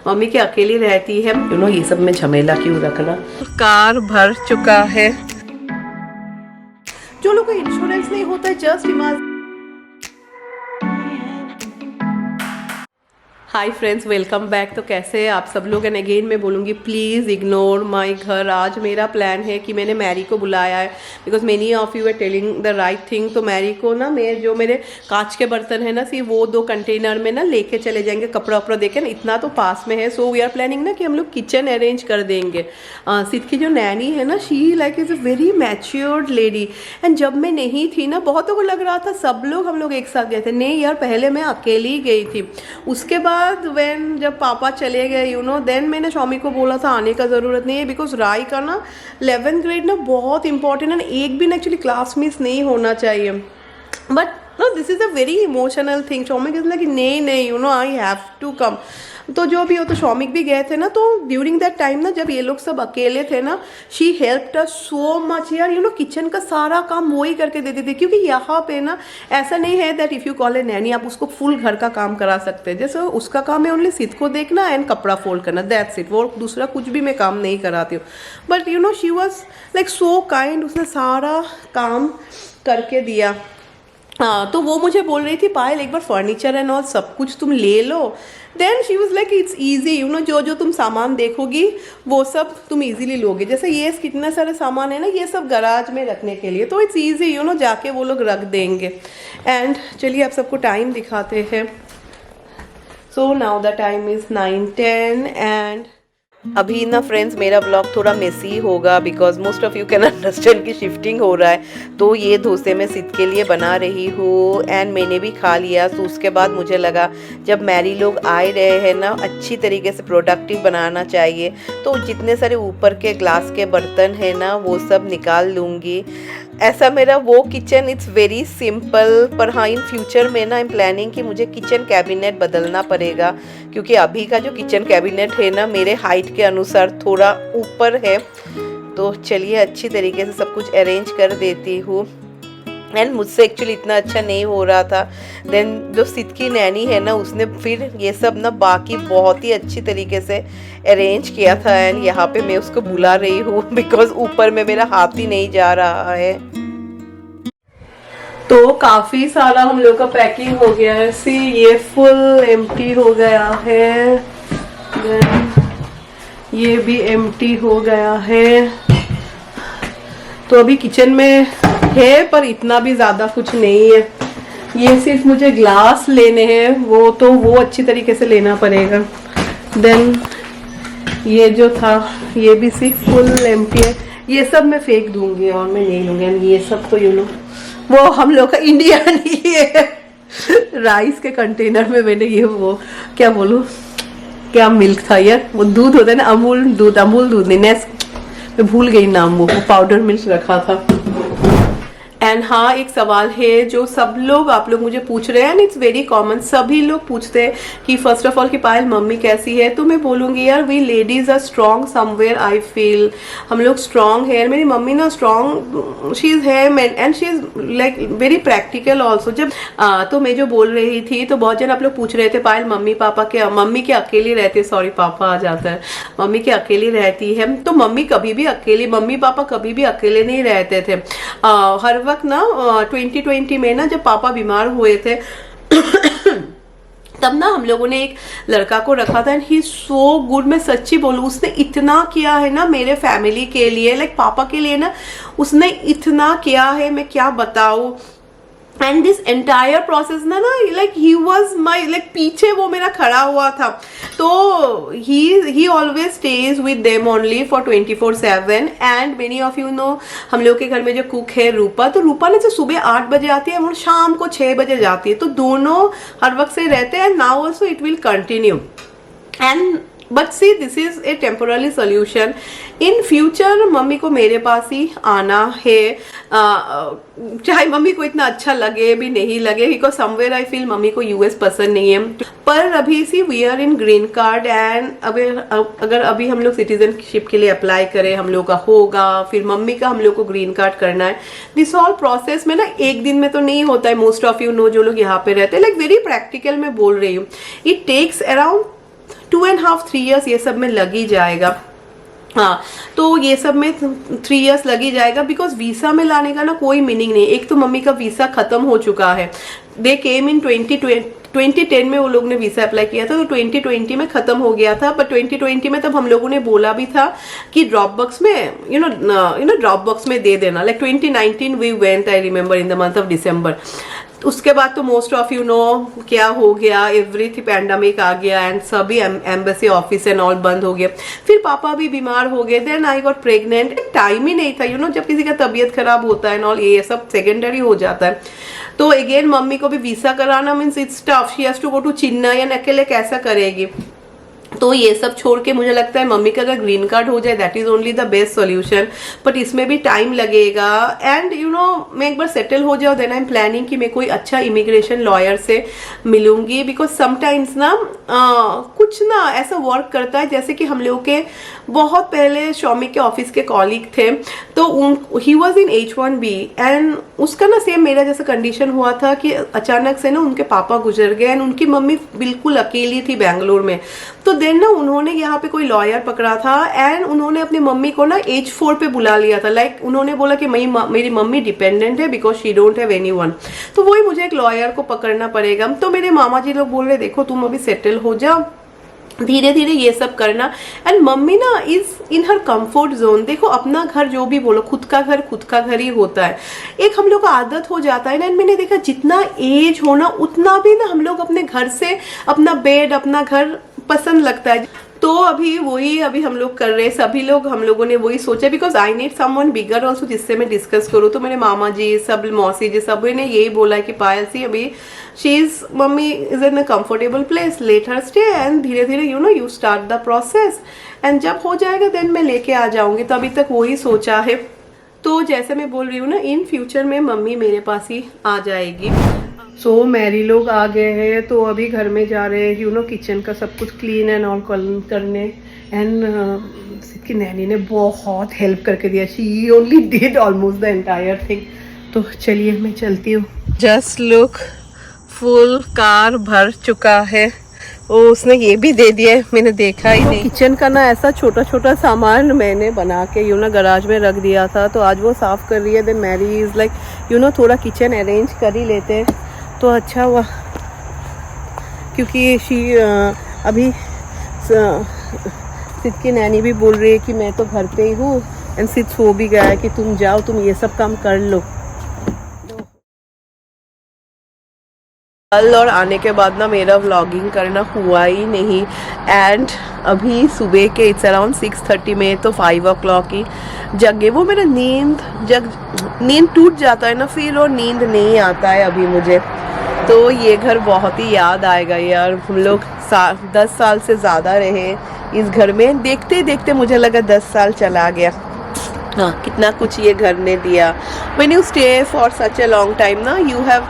Mummy के अकेली रहती है, यू नो ये सब में झमेला क्यों रखना। कार भर चुका है। जो लोग का इंश्योरेंस नहीं होता है, just imagine. Hi friends, welcome back. तो कैसे हैं आप सब लोग? एंड अगेन मैं बोलूँगी प्लीज़ इग्नोर माय घर। आज मेरा प्लान है कि मैंने मैरी को बुलाया है because many of you are telling the right thing. तो मैरी को ना जो मेरे कांच के बर्तन है ना, सी वो 2 कंटेनर में ना लेके चले जाएंगे, कपड़ा वपड़ा देके ना, इतना तो पास में है। सो वी आर प्लानिंग ना कि हम लोग किचन अरेंज कर देंगे। सिद्ध की जो नैनी है ना, she like is a very matured lady. And जब मैं नहीं थी ना, बहुतों को लग रहा था सब लोग हम लोग एक साथ गए थे। नहीं यार, पहले मैं अकेली गई थी। उसके बाद व्हेन जब पापा चले गए, यू नो, देन मैंने शॉमी को बोला था आने का ज़रूरत नहीं है बिकॉज राय का ना 11th ग्रेड ना बहुत इंपॉर्टेंट है, एक भी एक्चुअली क्लास मिस नहीं होना चाहिए। But no, this is a very emotional thing. Shomik is like नहीं you know, I have to come. तो जो भी हो, तो शॉमिक भी गए थे ना, तो ड्यूरिंग दैट टाइम ना, जब ये लोग सब अकेले थे ना, she helped us so much यार। यू नो, किचन का सारा काम वो ही करके देती थी क्योंकि यहाँ पे ना ऐसा नहीं है दैट इफ़ यू कॉल ए नैनी आप उसको फुल घर का काम करा सकते हैं। जैसे उसका काम है ओनली सिद्ध को देखना एंड कपड़ा फोल्ड करना, दैट्स इट। वो दूसरा कुछ भी मैं काम नहीं कराती हूँ। But you know, she was like so kind, उसने सारा काम करके दिया। हाँ, तो वो मुझे बोल रही थी पायल एक बार फर्नीचर एंड ऑल सब कुछ तुम ले लो। Then she was like it's easy, you know, जो तुम सामान देखोगी वो सब तुम इजीली लोगे। जैसे ये कितने सारे सामान है ना, ये सब गराज में रखने के लिए, तो इट्स ईजी, यू नो, जाके वो लोग रख देंगे। एंड चलिए आप सबको टाइम दिखाते हैं। So now the time is 9:10 and अभी ना फ्रेंड्स मेरा ब्लॉग थोड़ा मेसी होगा because most of you can understand कि शिफ्टिंग हो रहा है। तो ये डोसे मैं सिद्ध के लिए बना रही हूँ एंड मैंने भी खा लिया। तो उसके बाद मुझे लगा जब मैरी लोग आए रहे हैं ना, अच्छी तरीके से प्रोडक्टिव बनाना चाहिए। तो जितने सारे ऊपर के ग्लास के बर्तन हैं ना, वो सब निकाल लूँगी। ऐसा मेरा वो किचन इट्स वेरी सिंपल। पर हाँ, इन फ्यूचर में ना आई एम प्लानिंग कि मुझे किचन कैबिनेट बदलना पड़ेगा क्योंकि अभी का जो किचन कैबिनेट है ना, मेरे हाइट के अनुसार थोड़ा ऊपर है। तो चलिए अच्छी तरीके से सब कुछ अरेंज कर देती हूँ। एंड मुझसे एक्चुअली इतना अच्छा नहीं हो रहा था। देन जो सिद्ध की नैनी है ना, उसने फिर ये सब ना बाकी बहुत ही अच्छी तरीके से अरेंज किया था। एंड यहाँ पे मैं उसको बुला रही हूँ बिकॉज ऊपर में मेरा हाथ ही नहीं जा रहा है। तो काफ़ी सारा हम लोग का पैकिंग हो गया है। सी ये फुल एम्प्टी हो गया है, ये भी एम्प्टी हो गया है। तो अभी किचन में है पर इतना भी ज़्यादा कुछ नहीं है। ये सिर्फ मुझे ग्लास लेने हैं, वो अच्छी तरीके से लेना पड़ेगा। देन ये जो था ये भी सिर्फ फुल एम्प्टी है। ये सब मैं फेंक दूंगी और मैं नहीं लूँगी। ये सब तो यू नो वो हम लोग का इंडिया नहीं है। राइस के कंटेनर में मैंने ये वो क्या बोलूँ, क्या मिल्क था यार, वो दूध होता है ना, अमूल दूध नहीं, मैं भूल गई नाम, वो पाउडर मिल्क रखा था। एंड हाँ, एक सवाल है जो सब लोग आप लोग मुझे पूछ रहे हैं एंड इट्स वेरी कॉमन। सभी लोग पूछते हैं कि फर्स्ट ऑफ ऑल कि पायल मम्मी कैसी है। तो मैं बोलूँगी यार, we ladies are strong somewhere, I feel हम लोग स्ट्रॉन्ग है। मेरी मम्मी ना स्ट्रॉन्ग शी इज़ है and she is like very practical also. जब तो मैं जो बोल रही थी, तो बहुत जन आप लोग पूछ रहे थे पायल मम्मी के अकेली रहती है, सॉरी पापा आ जाता है, मम्मी के अकेली रहती है। तो मम्मी पापा कभी भी अकेले नहीं रहते थे। हर वक्त ना 2020 में ना जब पापा बीमार हुए थे तब ना हम लोगों ने एक लड़का को रखा था एंड ही सो गुड। मैं सच्ची बोलूँ, उसने इतना किया है ना मेरे फैमिली के लिए, लाइक पापा के लिए ना उसने इतना किया है, मैं क्या बताऊँ। एंड दिस एंटायर प्रोसेस ना like he was my like पीछे वो मेरा खड़ा हुआ था। तो ही always stage with them only for 24/7। And many of you know, हम लोग के घर में जो कुक है रूपा, तो रूपा ने जो सुबह 8 बजे आती है और शाम को 6 बजे जाती है। तो दोनों हर वक्त से रहते हैं। Now also it will continue. And but see this is a temporary solution. In future mummy को मेरे पास ही आना है, चाहे मम्मी को इतना अच्छा लगे भी नहीं लगे, because somewhere I feel mummy को यूएस पसंद नहीं है। पर अभी see we are in green card and अगर अभी हम लोग सिटीजनशिप के लिए अप्लाई करें, हम लोग का होगा, फिर मम्मी का हम लोग को ग्रीन कार्ड करना है। दिस ऑल प्रोसेस में ना एक दिन में तो नहीं होता है। मोस्ट ऑफ यू नो जो लोग यहाँ पे रहते हैं, लाइक वेरी प्रैक्टिकल मैं बोल रही हूँ, इट टेक्स अराउंड 2.5-3 years ये सब में लग ही जाएगा। हाँ, तो ये सब में 3 years लग ही जाएगा, बिकॉज वीसा में लाने का ना कोई मीनिंग नहीं। एक तो मम्मी का वीसा खत्म हो चुका है, दे केम इन 2010 में वो लोग ने वीसा अप्लाई किया था, तो 2020 में खत्म हो गया था। पर 2020 में तब हम लोगों ने बोला भी था कि ड्रॉप बॉक्स में यू नो ड्रॉप बॉक्स में दे देना। Like 2019 we went, I remember, in the month of December. उसके बाद तो मोस्ट ऑफ यू नो क्या हो गया, एवरीथिंग पैंडमिक आ गया एंड सभी एम्बेसी ऑफिस एंड ऑल बंद हो गया। फिर पापा भी बीमार हो गए, then I got pregnant. Time ही नहीं था यू नो, जब किसी का तबीयत खराब होता है और ये सब सेकेंडरी हो जाता है। तो अगेन मम्मी को भी वीसा कराना means it's tough, she has to go to Chennai and अकेले कैसा करेगी। तो ये सब छोड़ के मुझे लगता है मम्मी का अगर ग्रीन कार्ड हो जाए that is only the best solution, but इसमें भी टाइम लगेगा। एंड यू नो मैं एक बार सेटल हो जाऊँ देन आई एम प्लानिंग कि मैं कोई अच्छा इमिग्रेशन लॉयर से मिलूंगी, बिकॉज समटाइम्स ना कुछ ना ऐसा वर्क करता है जैसे कि हम लोग के बहुत पहले शॉमी के ऑफिस के कॉलीग थे, तो he was in H1B and उसका ना सेम मेरा जैसा कंडीशन हुआ था कि अचानक से ना उनके पापा गुजर गए एंड उनकी मम्मी बिल्कुल अकेली थी बैंगलोर में। तो देन ना उन्होंने यहाँ पे कोई लॉयर पकड़ा था एंड उन्होंने अपनी मम्मी को ना H4 पे बुला लिया था। लाइक उन्होंने बोला कि मेरी मम्मी डिपेंडेंट है because she don't have anyone. तो वही मुझे एक लॉयर को पकड़ना पड़ेगा। तो मेरे मामा जी लोग बोल रहे देखो तुम अभी सेटल हो जाओ, धीरे धीरे ये सब करना। एंड मम्मी ना is in her comfort zone. देखो अपना घर जो भी बोलो, खुद का घर ही होता है। एक हम लोग का आदत हो जाता है ना। एंड मैंने देखा जितना एज हो ना उतना भी ना हम लोग अपने घर से अपना बेड अपना घर पसंद लगता है। तो अभी हम लोग कर रहे हैं, सभी लोग हम लोगों ने वही सोचा, because I need someone bigger also जिससे मैं डिस्कस करूँ। तो मेरे मामा जी सब मौसी जी सभी ने यही बोला कि पायल सी अभी mummy is in a comfortable place, let her stay and धीरे धीरे you know you start the process and जब हो जाएगा देन मैं लेके आ जाऊंगी। तो अभी तक वही सोचा है। तो जैसे मैं बोल रही हूँ ना इन फ्यूचर में मम्मी मेरे पास ही आ जाएगी। सो मैरी लोग आ गए हैं, तो अभी घर में जा रहे हैं यू नो किचन का सब कुछ क्लीन एंड ऑल करने। एंड की नैनी ने बहुत हेल्प करके दिया, she only did almost the entire thing. तो चलिए मैं चलती हूँ। जस्ट लुक, फुल कार भर चुका है। ओ उसने ये भी दे दिया है, मैंने देखा ही नहीं। किचन का ना ऐसा छोटा छोटा सामान मैंने बना के यू नो गराज में रख दिया था, तो आज वो साफ कर रही है। Then Mary is like you know थोड़ा किचन अरेंज कर ही लेते हैं तो अच्छा हुआ, क्योंकि अभी सिद्ध की नैनी भी बोल रही है कि मैं तो घर पे ही हूँ एंड सिद्ध सो भी गया है कि तुम जाओ, तुम ये सब काम कर लो। कल और आने के बाद ना मेरा व्लॉगिंग करना हुआ ही नहीं। एंड अभी सुबह के इट्स अराउंड 6:30 में, तो 5 o'clock की जगे वो मेरा नींद टूट जाता है ना फिर, और नींद नहीं आता है अभी मुझे। तो ये घर बहुत ही याद आएगा यार। हम लोग 10 साल से ज़्यादा रहे इस घर में, देखते देखते मुझे लगा 10 साल चला गया। हाँ, कितना कुछ ये घर ने दिया। When you stay for such a long time ना, you have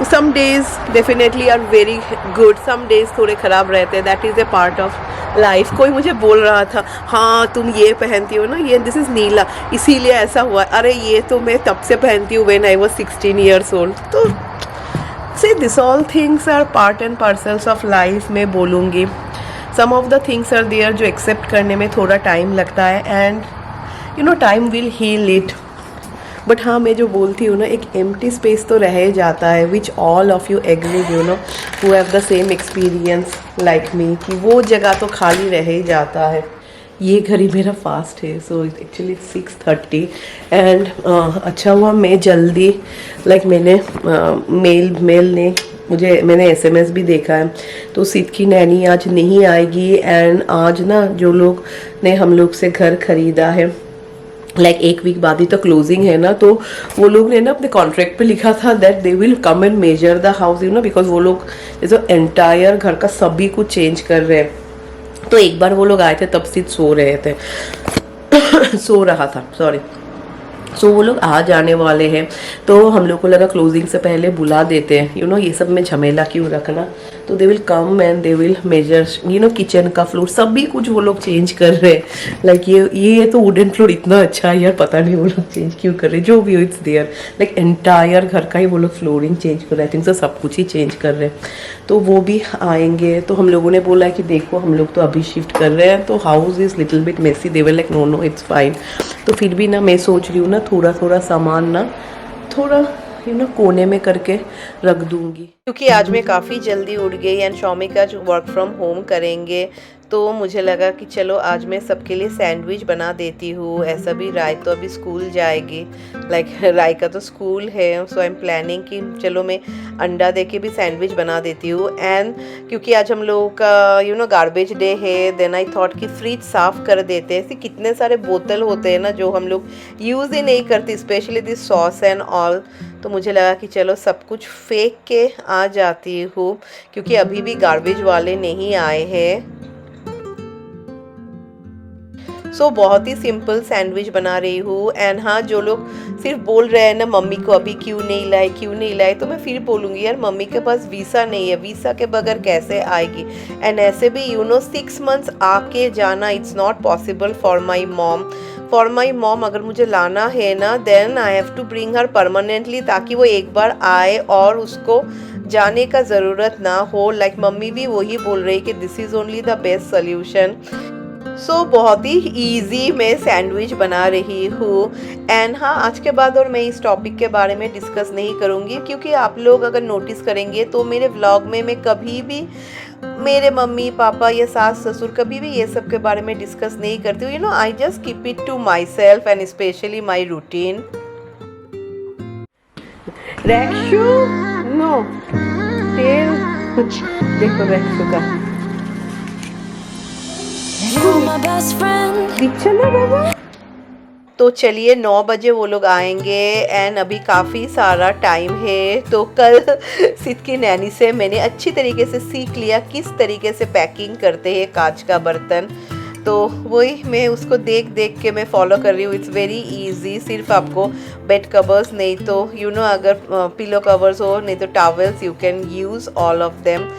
some days definitely are very good, some days थोड़े ख़राब रहते हैं, that is a part of life। कोई मुझे बोल रहा था हाँ तुम ये पहनती हो ना, ये दिस इज़ नीला इसीलिए ऐसा हुआ। अरे ये तो मैं तब से पहनती हूँ when I was 16 years old। तो see this all things are part and parcels of life मैं बोलूँगी। some of the things are there जो accept करने में थोड़ा टाइम लगता है and you know time will heal it। But हाँ मैं जो बोलती हूँ ना, एक एम्प्टी स्पेस तो रह ही जाता है, which all of you agree you know who have the same experience like me, कि वो जगह तो खाली रह ही जाता है। ये घड़ी मेरा फास्ट है, सो एक्चुअली 6:30 एंड अच्छा हुआ मैं जल्दी मैंने मैंने SMS भी देखा है। तो सिद्ध की नैनी आज नहीं आएगी एंड आज ना जो लोग ने हम लोग से घर खरीदा है एक वीक बाद ही तो क्लोजिंग है ना, तो वो लोग ने ना अपने कॉन्ट्रैक्ट पे लिखा था that they will come and measure the house you know, because वो लोग जो एंटायर घर का सभी कुछ चेंज कर रहे हैं। तो एक बार वो लोग आए थे तब सिद्ध सो रहा था सॉरी। सो वो लोग आ जाने वाले हैं, तो हम लोग को लगा क्लोजिंग से पहले बुला देते हैं यू नो, ये सब में झमेला क्यों रखना। तो they will come and they will measure kitchen का फ्लोर सभी कुछ वो लोग चेंज कर रहे हैं। लाइक ये तो वुडन फ्लोर इतना अच्छा है यार, पता नहीं वो लोग चेंज क्यों कर रहे हैं, जो भी हो इट्स देयर। लाइक एंटायर घर का ही वो लोग फ्लोरिंग चेंज कर रहे हैं, आई थिंक सो सब कुछ ही चेंज कर रहे हैं। तो वो भी आएंगे, तो हम लोगों ने बोला है कि देखो हम लोग तो अभी शिफ्ट कर रहे हैं, तो house is little bit messy. They were like no no it's fine. तो फिर भी ना मैं सोच रही हूँ ना थोड़ा थोड़ा सामान ना थोड़ा कोने में करके रख दूंगी, क्योंकि आज मैं काफ़ी जल्दी उठ गई एंड शौमिक आज वर्क फ्रॉम होम करेंगे। तो मुझे लगा कि चलो आज मैं सबके लिए सैंडविच बना देती हूँ। ऐसा भी राय तो अभी स्कूल जाएगी, लाइक राय का तो स्कूल है, सो आई एम प्लानिंग कि चलो मैं अंडा दे के भी सैंडविच बना देती हूँ। एंड क्योंकि आज हम लोगों का गार्बेज डे है, देन आई थॉट कि फ्रिज साफ़ कर देते हैं। ऐसे कितने सारे बोतल होते हैं ना जो हम लोग यूज़ ही नहीं करते, specially this sauce and all. तो मुझे लगा कि चलो सब कुछ फेंक के आ जाती हूँ, क्योंकि अभी भी गार्बेज वाले नहीं आए हैं। सो बहुत ही सिंपल सैंडविच बना रही हूँ। एंड हाँ, जो लोग सिर्फ बोल रहे हैं ना मम्मी को अभी क्यों नहीं लाए, तो मैं फिर बोलूँगी यार मम्मी के पास वीसा नहीं है, वीसा के बगैर कैसे आएगी। एंड ऐसे भी 6 मंथ्स आके जाना it's not possible for my mom. अगर मुझे लाना है ना then I have to bring her permanently, ताकि वो एक बार आए और उसको जाने का ज़रूरत ना हो। लाइक मम्मी भी वही बोल रही कि this is only the best solution. So बहुत ही ईजी मैं सैंडविच बना रही हूँ। एंड हाँ, आज के बाद और मैं इस टॉपिक के बारे में डिस्कस नहीं करूँगी, क्योंकि आप लोग अगर नोटिस करेंगे तो मेरे व्लॉग में मैं कभी भी मेरे मम्मी पापा या सास ससुर कभी भी ये सब के बारे में डिस्कस नहीं करती हूँ। I just keep it to myself and especially my routine. Rakshu no tell देखो रैक्शु का बाबा। तो चलिए 9 बजे वो लोग आएंगे एंड अभी काफ़ी सारा टाइम है। तो कल सिद्ध की नैनी से मैंने अच्छी तरीके से सीख लिया किस तरीके से पैकिंग करते हैं कांच का बर्तन। तो वही मैं उसको देख देख के मैं फॉलो कर रही हूँ। It's very easy. सिर्फ आपको बेड कवर्स नहीं तो अगर पिलो कवर्स हो, नहीं तो towels, you can use all of them.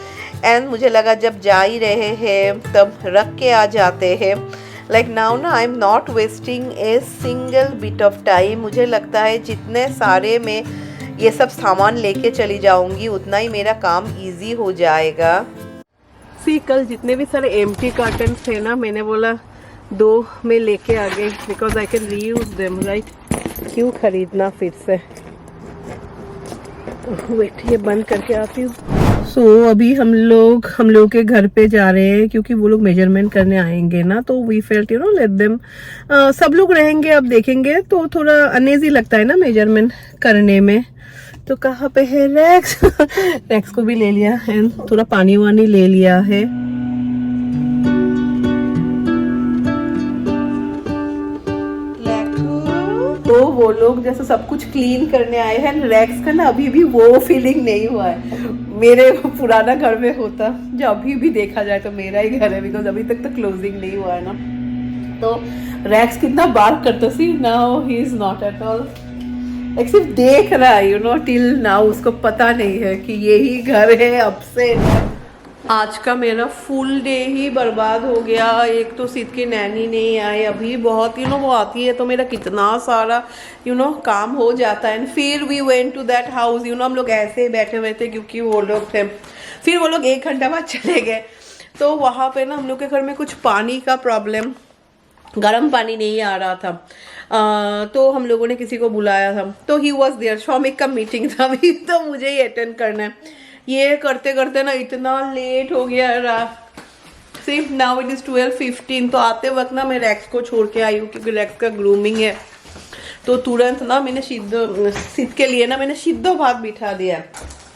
And मुझे लगा जब जा ही रहे हैं तब रख के आ जाते हैं। लाइक नाउ ना I am not wasting a single bit of time. मुझे लगता है जितने सारे मैं ये सब सामान लेके चली जाऊंगी उतना ही मेरा काम इजी हो जाएगा। कल जितने भी सारे एम्प्टी कार्टन थे ना, मैंने बोला 2 में लेके आ गई, because I can reuse them, right. क्यों खरीदना फिर से। वेट, ये बंद करके आती हूँ। सो अभी हम लोग के घर पे जा रहे हैं, क्योंकि वो लोग मेजरमेंट करने आएंगे ना, तो वी फेल्ट लेट देम। सब लोग रहेंगे, अब देखेंगे तो थोड़ा अनईजी लगता है ना मेजरमेंट करने में। तो कहाँ पे है रैक्स रैक्स को भी ले लिया है, थोड़ा पानी वानी ले लिया है। तो वो लोग जैसे सब कुछ क्लीन करने आए हैं, रैक्स का ना अभी भी वो फीलिंग नहीं हुआ है। मेरे पुराना घर में होता, जो अभी भी देखा जाए तो मेरा ही घर है, बिकॉज अभी तक तो क्लोजिंग नहीं हुआ है ना। तो रैक्स कितना बार करता see, now he is not at all, एक सिर्फ देख रहा है टिल नाउ। उसको पता नहीं है कि यही घर है अब से। आज का मेरा फुल डे ही बर्बाद हो गया। एक तो सिद्ध की नैनी नहीं आई अभी, बहुत वो आती है तो मेरा कितना सारा काम हो जाता है। फिर we went to that house, हम लोग ऐसे ही बैठे हुए थे क्योंकि वो लोग थे। फिर वो लोग 1 घंटा बाद चले गए। तो वहाँ पे ना हम लोग के घर में कुछ पानी का प्रॉब्लम, गर्म पानी नहीं आ रहा था। तो हम लोगों ने किसी को बुलाया था, तो ही वॉज देयर। शौमिक का मीटिंग था अभी, तो मुझे ही अटेंड करना है। ये करते करते ना इतना लेट हो गया रात। सिर्फ नाउ इट इज़ 12:15। तो आते वक्त ना मैं रैक्स को छोड़ के आई हूँ, क्योंकि रैक्स का ग्रूमिंग है। तो तुरंत ना मैंने सिद्ध के लिए ना मैंने सिद्धो भात बिठा दिया।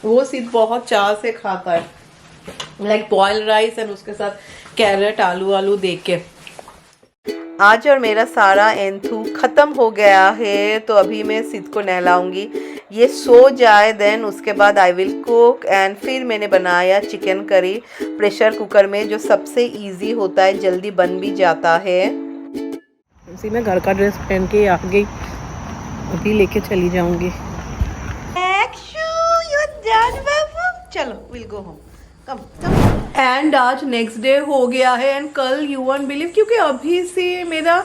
वो सिद्ध बहुत चाव से खाता है, लाइक बॉयल राइस एंड उसके साथ कैरेट आलू दे के। आज और मेरा सारा एंथू ख़त्म हो गया है। तो अभी मैं सिद्ध को नहलाऊंगी, ये सो जाए, देन उसके बाद आई विल कुक। एंड फिर मैंने बनाया चिकन करी प्रेशर कुकर में, जो सबसे इजी होता है, जल्दी बन भी जाता है। इसी में घर का ड्रेस पहन के आ गई, अभी लेके चली जाऊंगी। चलो will go home. Come and आज नेक्स्ट डे हो गया है एंड कल यू वोंट बिलीव, क्योंकि अभी से मेरा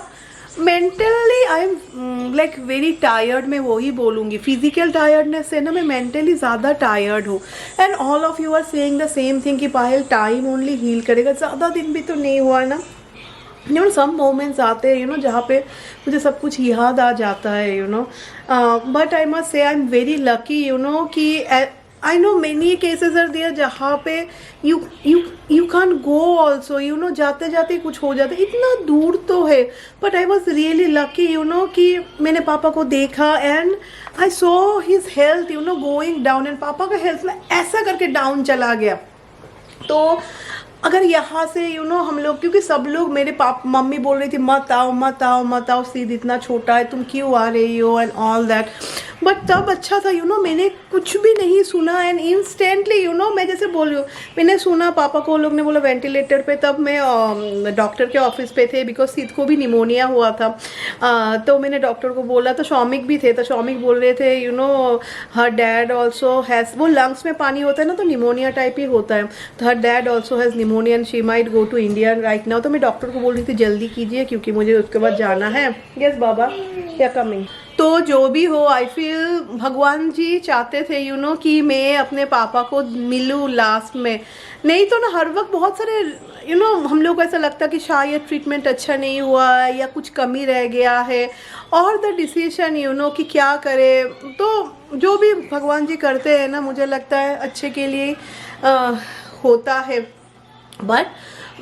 mentally I am like very tired, मैं वही बोलूँगी, फिजिकल टायर्डनेस से ना मैं मेंटली ज़्यादा टायर्ड हूँ। And all of you are saying the same thing कि पायल टाइम ओनली हील करेगा, ज़्यादा दिन भी तो नहीं हुआ ना। यू नो सम मोमेंट्स आते हैं यू नो जहाँ पे मुझे सब कुछ याद आ जाता है you know, but I must say I am very lucky you know कि I know many cases are there जहाँ पे you can go also you know, जाते जाते कुछ हो जाता है, इतना दूर तो है, but I was really lucky you know कि मैंने पापा को देखा and I saw his health you know going down, and पापा का हेल्थ ना ऐसा करके डाउन चला गया। तो अगर यहाँ से यू नो हम लोग, क्योंकि सब लोग मेरे मम्मी बोल रही थी मत आओ मत आओ मत आओ, सीध इतना छोटा है तुम क्यों आ रही हो एंड ऑल दैट, बट तब अच्छा था यू नो मैंने कुछ भी नहीं सुना एंड इंस्टेंटली यू नो मैं जैसे बोल रही हूँ, मैंने सुना पापा को लोग ने बोला वेंटिलेटर पे, तब मैं डॉक्टर के ऑफिस पे थे बिकॉज सीध को भी निमोनिया हुआ था। तो मैंने डॉक्टर को बोला, तो शौमिक भी थे, तो शौमिक बोल रहे थे you know her dad also has, वो लंग्स में पानी होता है ना तो निमोनिया टाइप ही होता है, तो her dad also has pneumonia and she might go to India right now. तो मैं डॉक्टर को बोल रही थी जल्दी कीजिए क्योंकि मुझे उसके बाद जाना है। यस बाबा या कमिंग। तो जो भी हो आई फील भगवान जी चाहते थे यू नो कि मैं अपने पापा को मिलूँ लास्ट में, नहीं तो ना हर वक्त बहुत सारे यू नो हम लोग को ऐसा लगता कि शायद ट्रीटमेंट अच्छा नहीं हुआ है या कुछ कमी रह गया है और द डिसीजन यू नो कि क्या करे, तो जो भी भगवान जी करते हैं ना मुझे लगता है अच्छे के लिए होता है। बट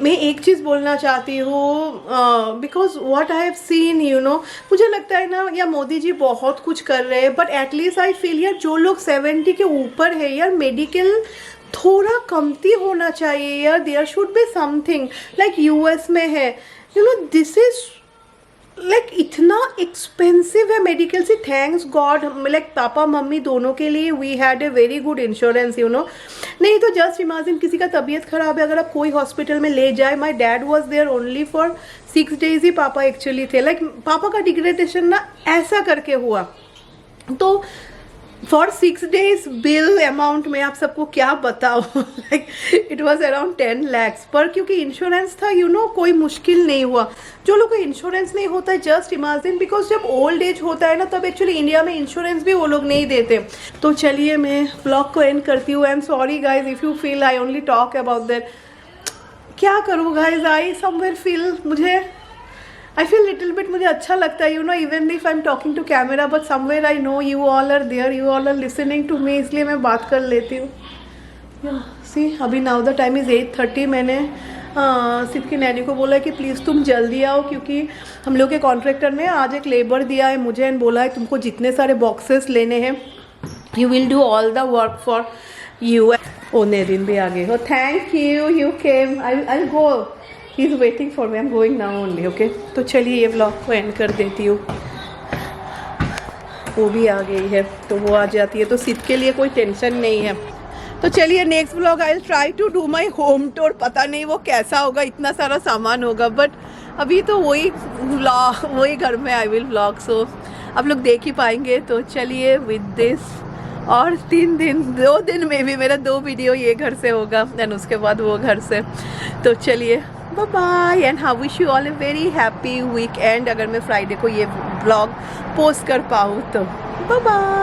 मैं एक चीज़ बोलना चाहती हूँ because what I have seen you know, मुझे लगता है ना या मोदी जी बहुत कुछ कर रहे हैं बट एटलीस्ट आई फील यार जो लोग 70 के ऊपर है यार मेडिकल थोड़ा कमती होना चाहिए यार, there should be something like US में है you know, this is like इतना एक्सपेंसिव है मेडिकल से, thanks god like papa mummy दोनों के लिए we had a very good insurance you know, नहीं तो जस्ट इमेजिन किसी का तबीयत खराब है अगर आप कोई हॉस्पिटल में ले जाए, my dad was there only for 6 days ही पापा एक्चुअली थे, लाइक पापा का डिग्रेडेशन ना ऐसा करके हुआ, तो फॉर 6 days बिल अमाउंट में आप सबको क्या बताओ like it was around 10 lakhs पर, क्योंकि इंश्योरेंस था यू नो कोई मुश्किल नहीं हुआ। जो लोग को इंश्योरेंस नहीं होता है जस्ट इमेजिन, बिकॉज जब ओल्ड एज होता है ना तब एक्चुअली इंडिया में इंश्योरेंस भी वो लोग नहीं देते। तो चलिए मैं व्लॉग को एंड करती हूँ। I am sorry guys if you feel I only talk about that, क्या करूँ गाइज, आई समवेयर फील मुझे I feel little bit मुझे अच्छा लगता है you know even if I'm talking to camera but somewhere I know you all are there, you all are listening to me, इसलिए मैं बात कर लेती हूँ। सी अभी now the time is 8:30, मैंने सिर्फ की नैनी को बोला कि प्लीज़ तुम जल्दी आओ क्योंकि हम लोग के कॉन्ट्रैक्टर ने आज एक लेबर दिया है मुझे एंड बोला है तुमको जितने सारे बॉक्सेस लेने हैं you will do all the work for you. Oh नेरिन भी आ गए हो, thank you, you came, I go, he is waiting for me, I am going now only okay. तो चलिए ये व्लॉग को एंड कर देती हूँ, वो भी आ गई है तो वो आ जाती है तो सिद्ध के लिए कोई टेंशन नहीं है। तो चलिए next vlog I will try to do my home tour, पता नहीं वो कैसा होगा, इतना सारा सामान होगा बट अभी तो वही घर में आई विल व्लॉग, सो आप लोग देख ही पाएंगे। तो चलिए विद दिस और 2 दिन में भी मेरा 2 वीडियो ये घर से होगा देन उसके बाद वो घर से। तो चलिए bye bye and how wish you all a very happy weekend, अगर मैं फ्राइडे को ये व्लॉग पोस्ट कर पाऊँ तो बाय बाय।